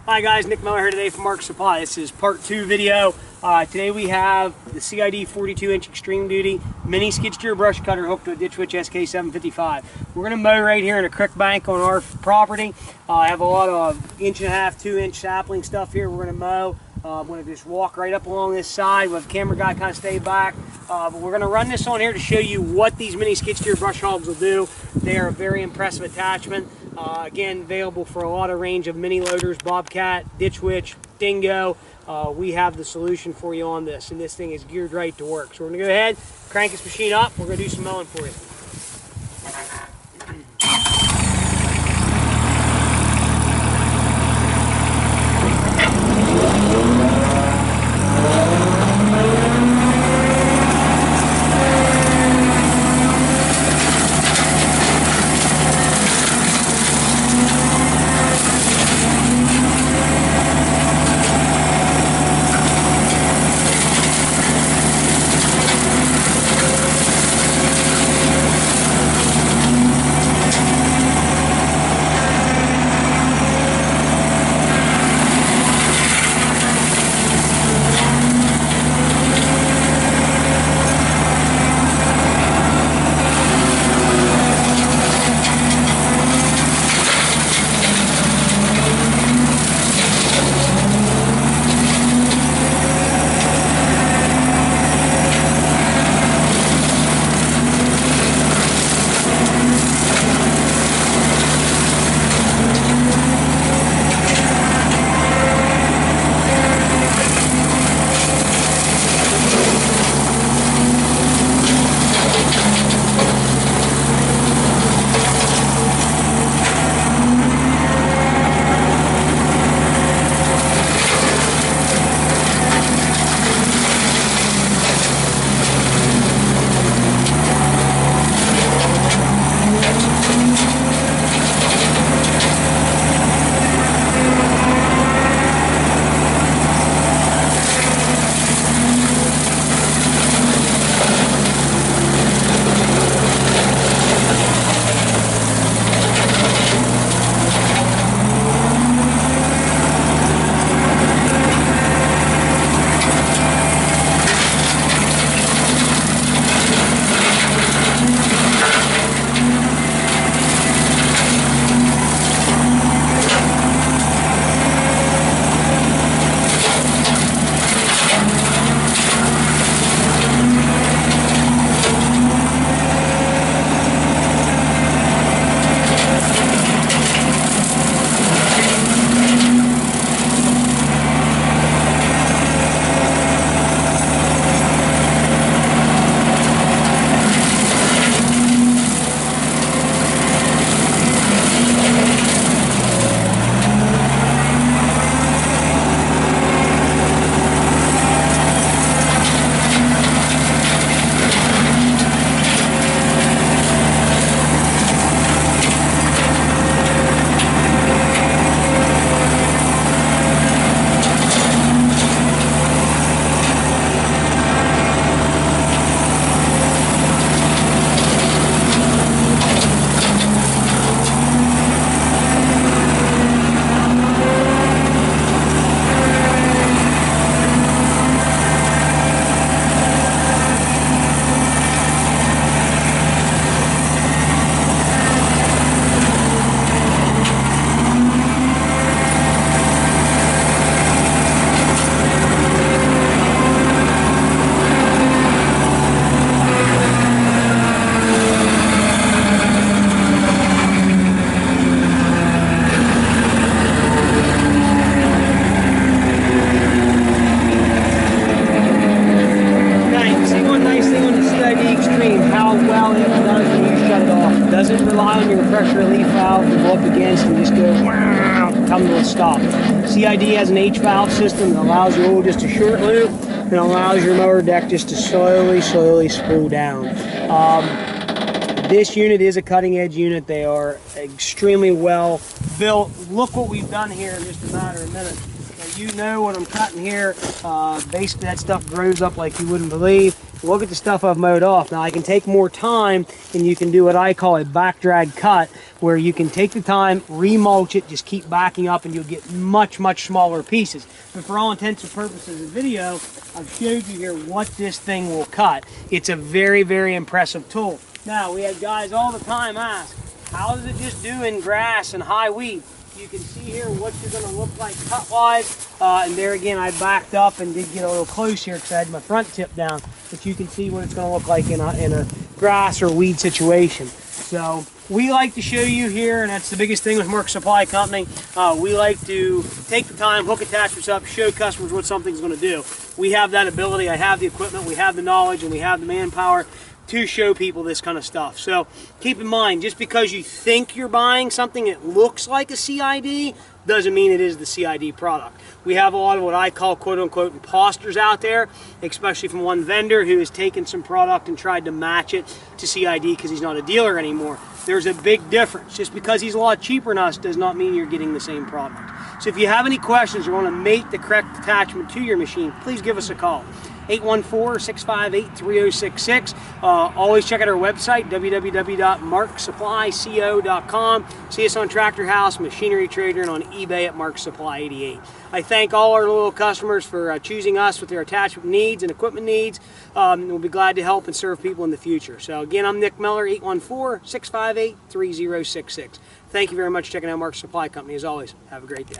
Hi guys, Nick Miller here today from Mark Supply. This is part 2 video. Today we have the CID 42-inch Xtreme Duty mini skid steer brush cutter hooked to a Ditch Witch SK755. We're going to mow right here in a creek bank on our property. I have a lot of 1.5 to 2-inch sapling stuff here we're going to mow. I'm going to just walk right up along this side with the camera guy kind of stay back. But we're going to run this on here to show you what these mini skid steer brush hogs will do. They are a very impressive attachment. Again, available for a lot of range of mini loaders, Bobcat, Ditch Witch, Dingo. We have the solution for you on this, and this thing is geared right to work. So we're going to go ahead, crank this machine up. We're going to do some mowing for you. Doesn't rely on your pressure relief valve to go up against and just go come to a stop. CID has an H valve system that allows your oil just a short loop and allows your mower deck just to slowly spool down. This unit is a cutting edge unit. They are extremely well built. Look what we've done here in just a matter of minutes. Now, you know what I'm cutting here. Basically that stuff grows up like you wouldn't believe. look at the stuff I've mowed off. Now I can take more time and you can do what I call a back drag cut, where you can take the time, remulch it, just keep backing up and you'll get much, much smaller pieces. But for all intents and purposes of the video, I've showed you here what this thing will cut. It's a very, very impressive tool. Now, we have guys all the time ask, how does it just do in grass and high weed? You can see here what you're going to look like cut-wise. And there again, I backed up and did get a little close here because I had my front tip down. But you can see what it's going to look like in a grass or weed situation. So we like to show you here, and that's the biggest thing with Mark Supply Company. We like to take the time, hook attachments up, show customers what something's going to do. We have that ability. I have the equipment, we have the knowledge, and we have the manpower to show people this kind of stuff. So keep in mind, just because you think you're buying something that looks like a CID doesn't mean it is the CID product. We have a lot of what I call quote-unquote imposters out there, especially from one vendor who has taken some product and tried to match it to CID because he's not a dealer anymore. There's a big difference. Just because he's a lot cheaper than us does not mean you're getting the same product. So if you have any questions or want to make the correct attachment to your machine, please give us a call. 814-658-3066. Always check out our website, www.marksupplyco.com. See us on Tractor House, Machinery Trader, and on eBay at Mark Supply 88. I thank all our loyal customers for choosing us with their attachment needs and equipment needs. We'll be glad to help and serve people in the future. So again, I'm Nick Miller, 814-658-3066. Thank you very much for checking out Mark Supply Company. As always, have a great day.